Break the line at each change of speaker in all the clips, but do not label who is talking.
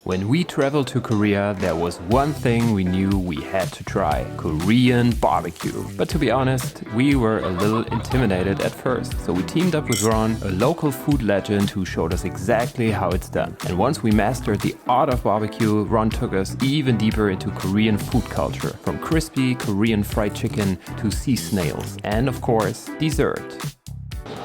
When we traveled to Korea, there was one thing we knew we had to try: Korean barbecue. But to be honest, we were a little intimidated at first. So we teamed up with Ron, a local food legend who showed us exactly how it's done. And once we mastered the art of barbecue, Ron took us even deeper into Korean food culture, from crispy Korean fried chicken to sea snails, and of course, dessert.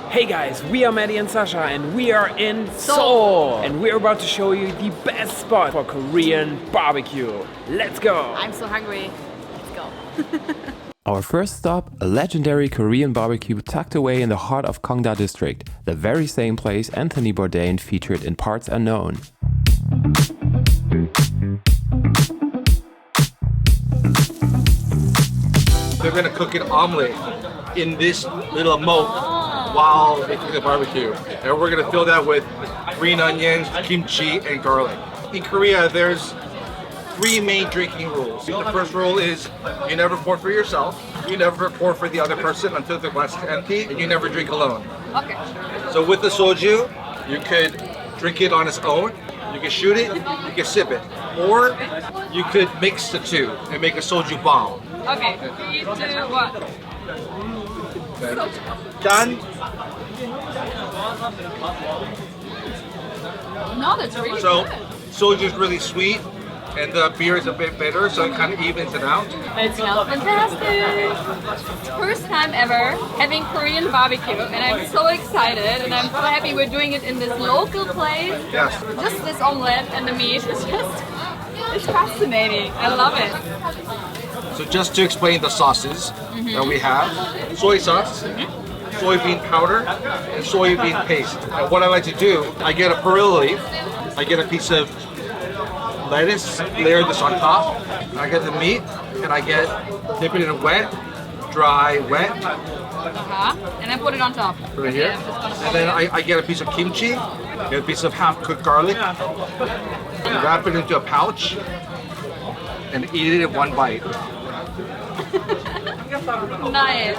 Hey guys, we are Maddy and Sascha and we are in Seoul! And we're about to show you the best spot for Korean barbecue. Let's go!
I'm so hungry. Let's go.
Our first stop, a legendary Korean barbecue tucked away in the heart of Gongda district, the very same place Anthony Bourdain featured in Parts Unknown.
They're gonna cook an omelet in this little moat while they cook the barbecue. And we're gonna fill that with green onions, kimchi, and garlic. In Korea, there's 3 main drinking rules. The first rule is you never pour for yourself, you never pour for the other person until the glass is empty, and you never drink alone.
Okay.
So with the soju, you could drink it on its own, you can shoot it, you can sip it. Or you could mix the two and make a soju bomb.
Okay. 3, 2, 1.
Done?
No, that's really
So,
good.
soju's really sweet, and the beer is a bit bitter, so it kind of evens it out.
It smells fantastic. First time ever having Korean barbecue, and I'm so excited, and I'm so happy we're doing it in this local place.
Yes.
Just this omelette and the meat is it's fascinating. I love it.
So just to explain the sauces that we have, soy sauce, soybean powder, and soybean paste. And what I like to do, I get a perilla leaf, I get a piece of lettuce, layer this on top, I get the meat, and I dip it in a wet, dry, wet,
And I put it on top.
right here. And then I get a piece of kimchi, get a piece of half-cooked garlic, wrap it into a pouch, and eat it in one bite.
Nice.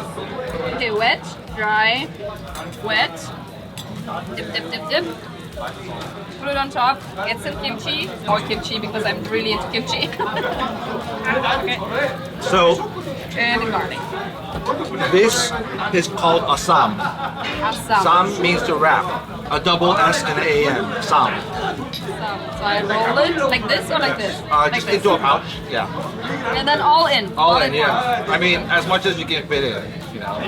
Okay, wet, dry, wet. Dip, dip, dip, dip. Put it on top. Get some kimchi. Or kimchi because I'm really into kimchi. Okay.
So
And the garlic.
this is called assam.
Assam.
Sam means to wrap. A double S and an A-M. Sam.
So I roll it like this or like this? Like
Just
this.
into a pouch. Yeah.
And then all in.
All in, yeah. I mean, as much as you can fit in, you know.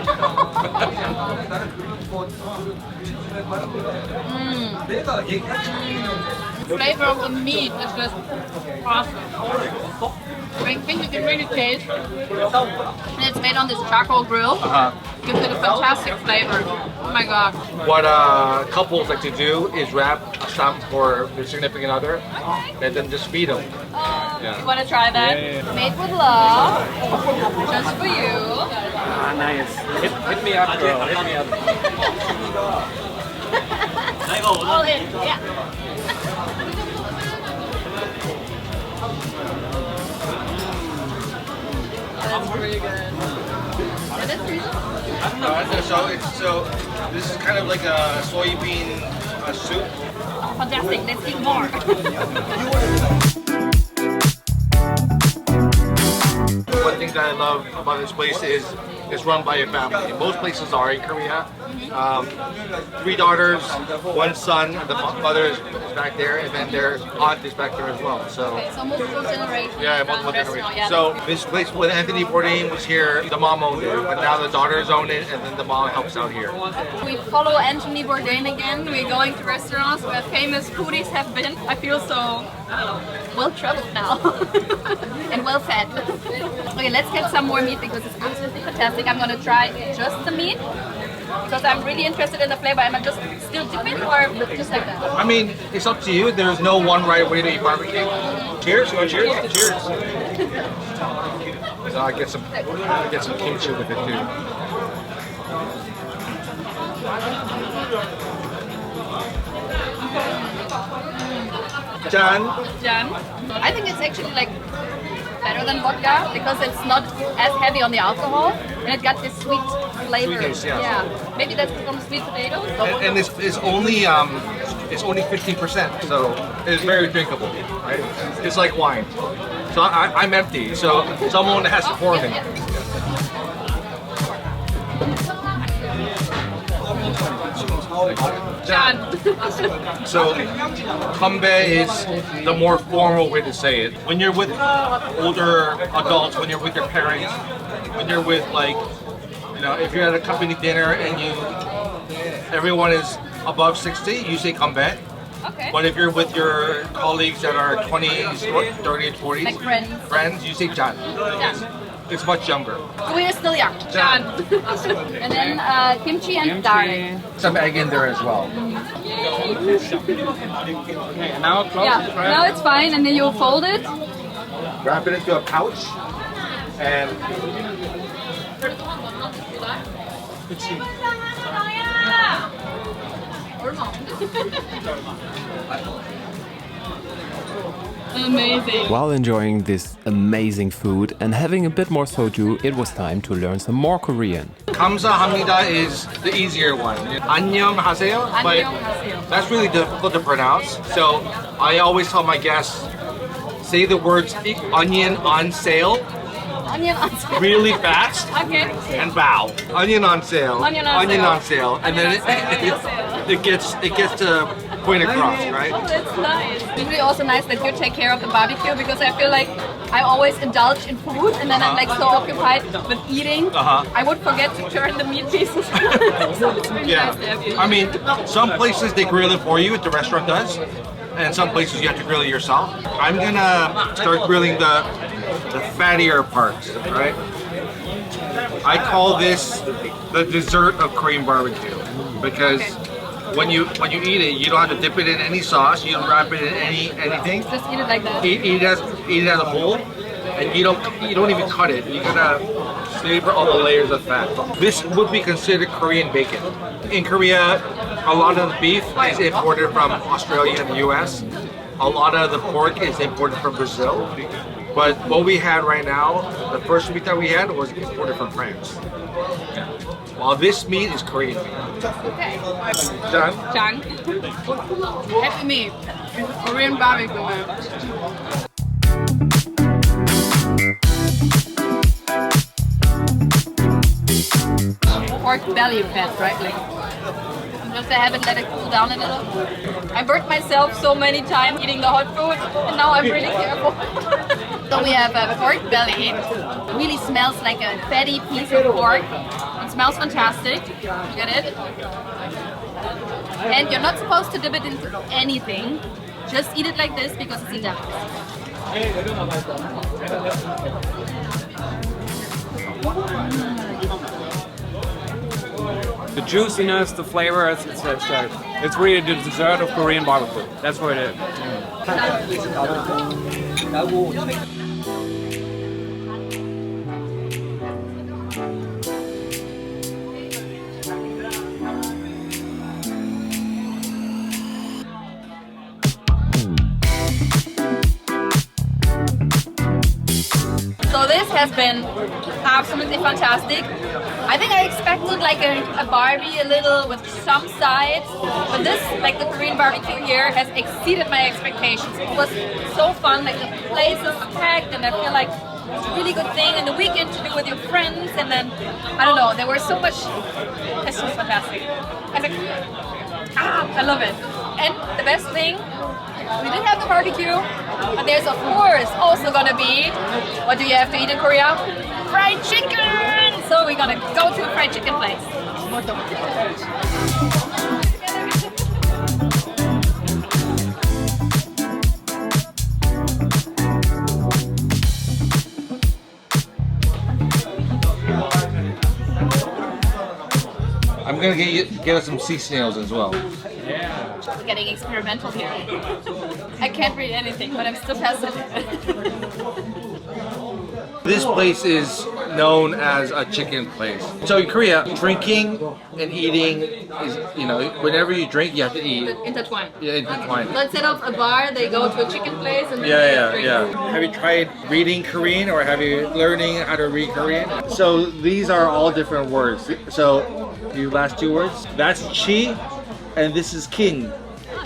The flavor of the meat is just awesome. I think you can really taste. And it's made on this charcoal grill. Gives it a fantastic flavor. Oh my god.
What couples like to do is wrap assam for their significant other, and then just feed them.
You want to try that? Made with love. Just for you.
Ah, nice. Hit me up, girl. Hit me up.
All in. Yeah. That's pretty good. Yeah, that's pretty good.
So this is kind of like a soybean soup.
Fantastic. Let's eat more.
One thing that I love about this place is it's run by a family. Most places are in Korea. 3 daughters, 1 son, the mother is back there, and then their aunt is back there as well. So,
Okay, so multiple generations.
yeah, multiple generations.
Yeah.
So this place, when Anthony Bourdain was here, the mom owned it, but now the daughters own it, and then the mom helps out here.
We follow Anthony Bourdain again. We're going to restaurants where famous foodies have been. I feel so, I don't know, well traveled now and well fed. Okay, let's get some more meat because it's absolutely fantastic. I'm gonna try just the meat because I'm really interested in the flavor. Am I just still dip it or just like that?
I mean, it's up to you. There's no one right way to eat barbecue. Cheers! You want cheers? Cheers! So I get some kimchi with it too. Jan.
Jan. I think it's actually like better than vodka because it's not as heavy on the alcohol and it got this sweet flavor.
Sweetness, yeah.
Maybe that's from sweet potatoes.
And it's only it's only 15%, so it's very drinkable, right? It's like wine. So I'm empty, so someone has to pour me. So, kambe is the more formal way to say it. When you're with older adults, when you're with your parents, when you're with like, you know, if you're at a company dinner and everyone is above 60, you say kambe.
Okay.
But if you're with your colleagues that are 20s, 30s, 40s,
Like friends.
you say jan. It's much younger.
We're still young.
Jan.
And then kimchi and darling.
Some egg in there as well.
Okay, and now close
Yeah,
it, right?
now it's fine, and then you fold it.
Wrap it into a pouch and
Amazing.
While enjoying this amazing food and having a bit more soju, it was time to learn some more Korean.
감사합니다 is the easier one. 안녕하세요, but
안녕하세요.
that's really difficult to pronounce. So I always tell my guests, say the words onion on sale
Onion on sale.
really fast
Okay.
and bow. Onion on sale.
Onion on sale.
on sale. And then it gets to point across, right?
Oh, that's nice. It's really also nice that you take care of the barbecue, because I feel like I always indulge in food and then I'm like so occupied with eating, I would forget to turn the meat pieces. So it's really
Yeah.
nice to have you.
I mean, some places they grill it for you, the restaurant does. And some places you have to grill it yourself. I'm gonna start grilling the fattier parts, right? I call this the dessert of Korean barbecue, because when you eat it, you don't have to dip it in any sauce. You don't wrap it in anything.
Just eat it like that.
Eat it as a whole, and you don't even cut it. You gotta savor all the layers of fat. This would be considered Korean bacon. In Korea, a lot of the beef is imported from Australia and the US. A lot of the pork is imported from Brazil. But what we had right now, the first meat that we had was imported from France. While this meat is Korean meat.
Okay.
Done?
Chang. Happy meat. Korean barbecue, man. Pork belly fat, right? Like, just I haven't let it cool down a little. I burnt myself so many times eating the hot food, and now I'm really careful. So we have a pork belly. Really smells like a fatty piece of pork. It smells fantastic. Get it? And you're not supposed to dip it into anything. Just eat it like this because it's a delicacy.
The juiciness, the flavor, it's really the dessert of Korean barbecue. That's what it is.
So this has been absolutely fantastic. I think I expected like a Barbie a little with some sides, but this, like the Korean barbecue here, has exceeded my expectations. It was so fun, like the place is packed, and I feel like it's a really good thing in the weekend to do with your friends, and then, I don't know, there was so much, it's just fantastic. I love it. And the best thing, we didn't have the barbecue, but there's of course also gonna be, what do you have to eat in Korea? Fried chicken! So we're gonna go to a fried chicken place.
I'm gonna get us some sea snails as well.
We're getting experimental here. I can't read anything, but I'm still fascinated.
This place is known as a chicken place. So in Korea, drinking and eating is, you know, whenever you drink, you have to eat.
Intertwined.
Yeah, intertwined.
So instead of a bar, they go to a chicken place and then
Yeah.
they drink.
Have you tried reading Korean, or have you learning how to read Korean? So these are all different words. So the last two words, that's chi, and this is king.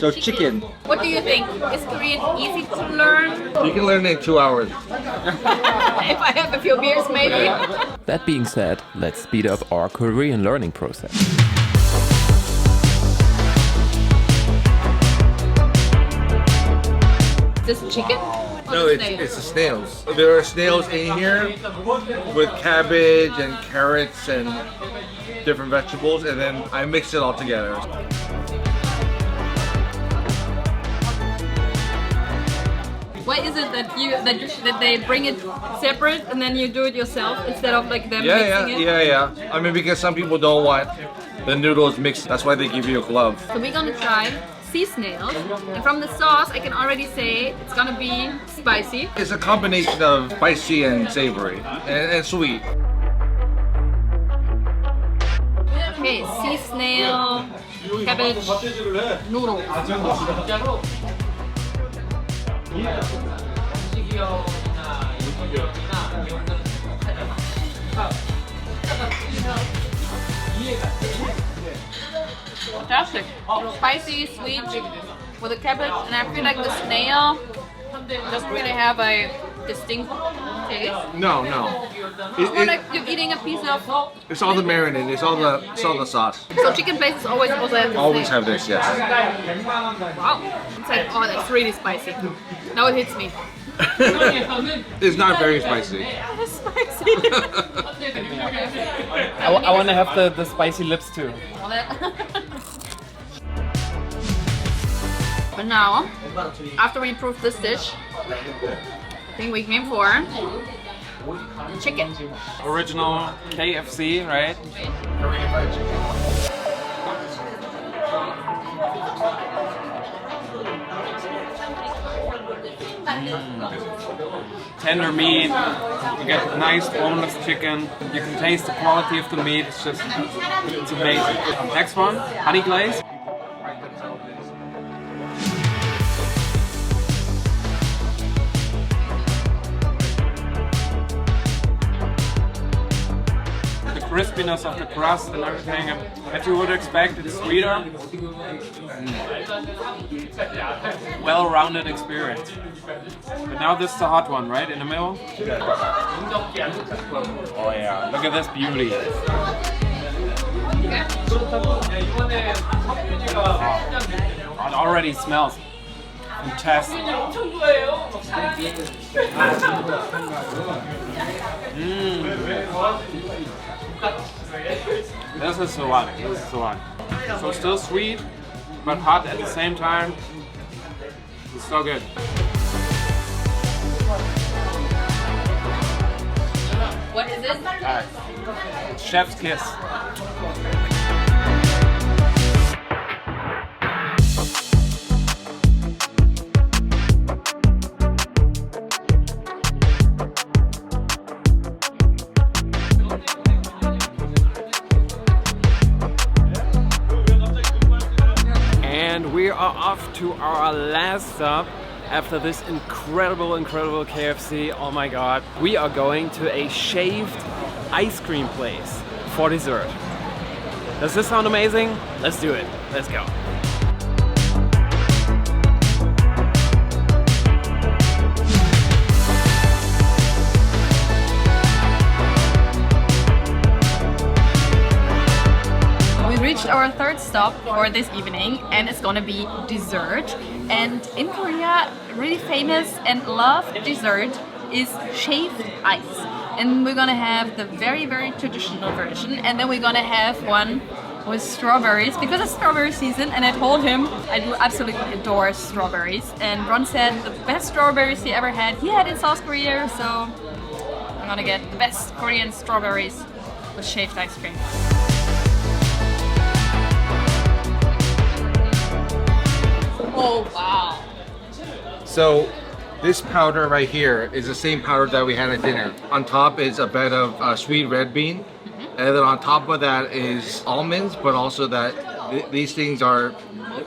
So chicken.
What do you think? Is Korean easy to learn?
You can learn it in 2 hours.
If I have a few beers, maybe.
That being said, let's speed up our Korean learning process.
Is this chicken?
No, it's the snails. There are snails in here with cabbage and carrots and different vegetables, and then I mix it all together.
Why is it that they bring it separate and then you do it yourself instead of like them mixing it?
Yeah. I mean, because some people don't want the noodles mixed. That's why they give you a glove.
So we're gonna try sea snails, and from the sauce I can already say it's gonna be spicy.
It's a combination of spicy and savory and sweet.
Okay, sea snail, cabbage, noodles. Fantastic. Spicy, sweet, with the cabbage, and I feel like the snail doesn't really have a distinct taste.
No.
It's more like you're eating a piece of...
It's all the marinade. It's all the sauce.
So chicken places always also have this
Always
thing.
have this, yes.
Wow. It's like, oh, that's really spicy. Now it hits me.
It's not very spicy.
It's spicy.
I want to have the spicy lips too.
But now, after we prove this dish, I think we came for chicken.
Original KFC, right? Tender meat, you get nice boneless chicken, you can taste the quality of the meat, it's amazing. Next one, honey glaze. The crispiness of the crust and everything, as you would expect, it's sweeter. Well-rounded experience. But now this is the hot one, right? In the middle? Oh yeah, look at this beauty. Oh, it already smells fantastic. This is the one. This is the one. So still sweet, but hot at the same time. It's so good.
What is this?
Chef's kiss. And we are off to our last stop after this incredible KFC. Oh my god. We are going to a shaved ice cream place for dessert. Does this sound amazing? Let's do it. Let's go.
Reached our third stop for this evening, and it's gonna be dessert. And in Korea, really famous and loved dessert is shaved ice. And we're gonna have the very traditional version, and then we're gonna have one with strawberries because it's strawberry season. And I told him I do absolutely adore strawberries, and Ron said the best strawberries he ever had he had in South Korea, so I'm gonna get the best Korean strawberries with shaved ice cream. Oh wow.
So this powder right here is the same powder that we had at dinner. On top is a bed of sweet red bean, and then on top of that is almonds, but also that these things are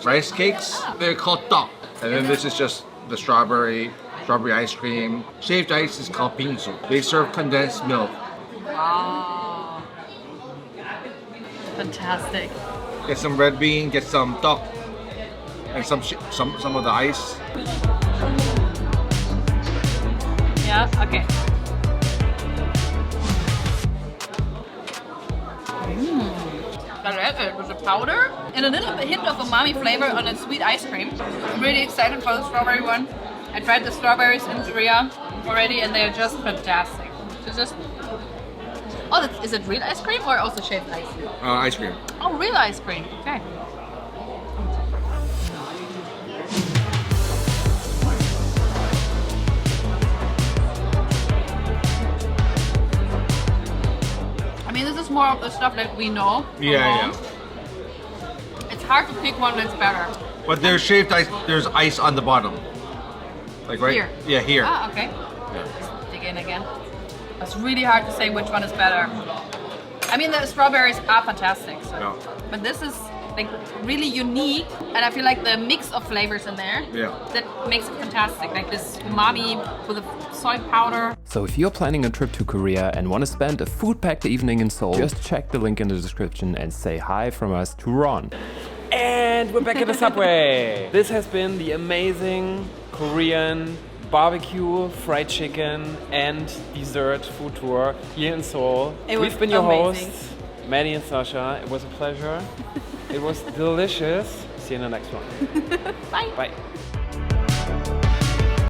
rice cakes. They're called tok. And then this is just the strawberry ice cream. Shaved ice is called bingsu. They serve condensed milk.
Wow. Fantastic.
Get some red bean, get some tok. and some of the ice.
Yeah, okay. I like it with the powder and a little bit hint of umami flavor on a sweet ice cream. I'm really excited for the strawberry one. I tried the strawberries in Korea already and they are just fantastic. It's just... Oh, is it real ice cream or also shaved ice?
Ice cream.
Oh, real ice cream. Okay. I mean, this is more of the stuff that we know.
Yeah.
It's hard to pick one that's better.
But there's shaved ice. There's ice on the bottom. Like right
Here.
Yeah, here.
Ah, okay.
Yeah.
Let's dig in again. It's really hard to say which one is better. I mean, the strawberries are fantastic. So.
Yeah.
But this is like really unique, and I feel like the mix of flavors in there that makes it fantastic. Like this umami with the soy powder.
So if you're planning a trip to Korea and want to spend a food-packed evening in Seoul, just check the link in the description and say hi from us to Ron.
And we're back at the subway. This has been the amazing Korean barbecue, fried chicken and dessert food tour here in Seoul. We've been your hosts, Maddy and Sascha. It was a pleasure. It was delicious. See you in the next one.
Bye.
Bye.